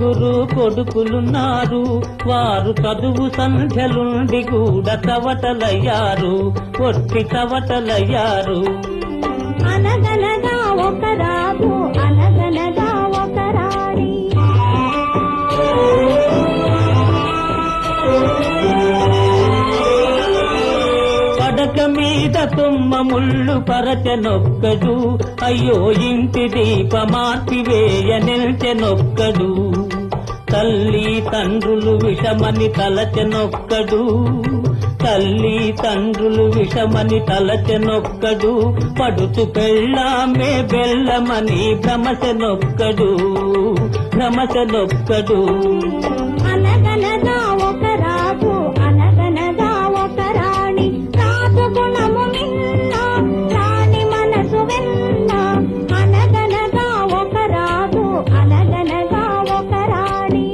నలుగురు కొడుకులున్నారు, వారు చదువు సంధ్యలుండి కూడా చవటలయ్యారు, ఒట్టి చవటలయ్యారు. అనగనగా ఒక రాజు, అనగనగా ఒక రాణి. పడక మీద తుమ్మ ముళ్ళు పరచనొక్కడు, అయ్యో ఇంటి దీపమార్పివేయ నిల్చెనొక్కడు. తల్లి తండ్రులు విషమని తలచెనొక్కడు, తల్లి తండ్రులు విషమని తలచెనొక్కడు. పడుచు పెళ్ళామే బెల్లమని భ్రమచెనొక్కడు, భ్రమచెనొక్కడు. అనగనగా ఒక రాజు, అనగనగా ఒక రాణి. రాజు గుణము మిన్న, రాణి మనసు వెన్న. అనగనగా ఒక రాజు, అనగనగా ఒక రాణి.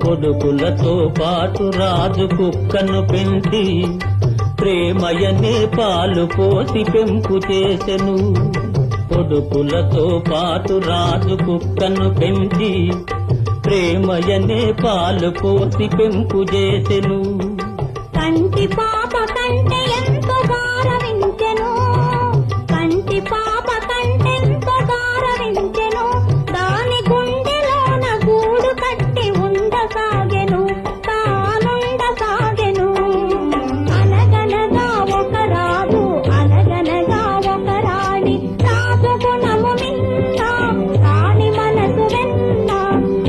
కొడుకులతో పాటు రాజు కుక్కను పెంచి ప్రేమయనే పాలు పోసి పెంపు చేసెను. కొడుకులతో పాటు రాజు కుక్కను పెంచి ప్రేమయనే పాలు పోసి పెంపు చేసెను. కంటి పాప కంటే ఎంతో గారవించెను, కంటి పాప కంటే ఎంతో గారవించెను. దాని గుండెలోన గూడు కట్టి ఉండసాగెను, తానుండసాగెను. అనగనగా ఒక రాజు, అనగనగా ఒక రాణి. రాజు గుణము మిన్న, రాణి మనసు వెన్న.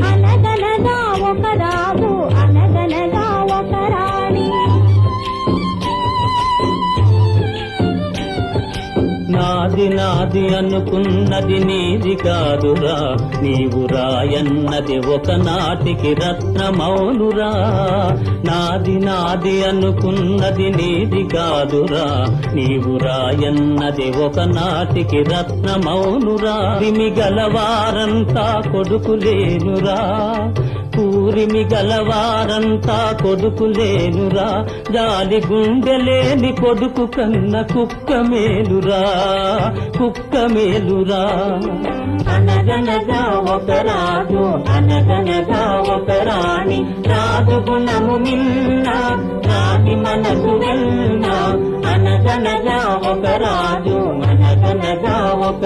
అనగనగా ఒక రాజు, అనగనగా ఒక రాణి. నాది నాది అనుకున్నది నీది కాదురా, నీవు రాయన్నది ఒకనాటికి రత్నమౌనురా. నాది నాది అనుకున్నది నీది కాదురా, నీవు రాయన్నది ఒకనాటికి రత్నమౌనురా. రిమి గలవారంతా కొడుకులేనురా, కూరిమి గలవారంతా కొడుకులేనురా. జాలి గుండెలేని కొడుకు కన్న కుక్క మేలురా, కుక్క మేలురా. అనగనగా ఒక రాజు, అనగనగా ఒక రాణి. రాజు గుణము మిన్న, రాణి మనసు వెన్న. అనగనగా ఒక రాజు, అనగనగా ఒక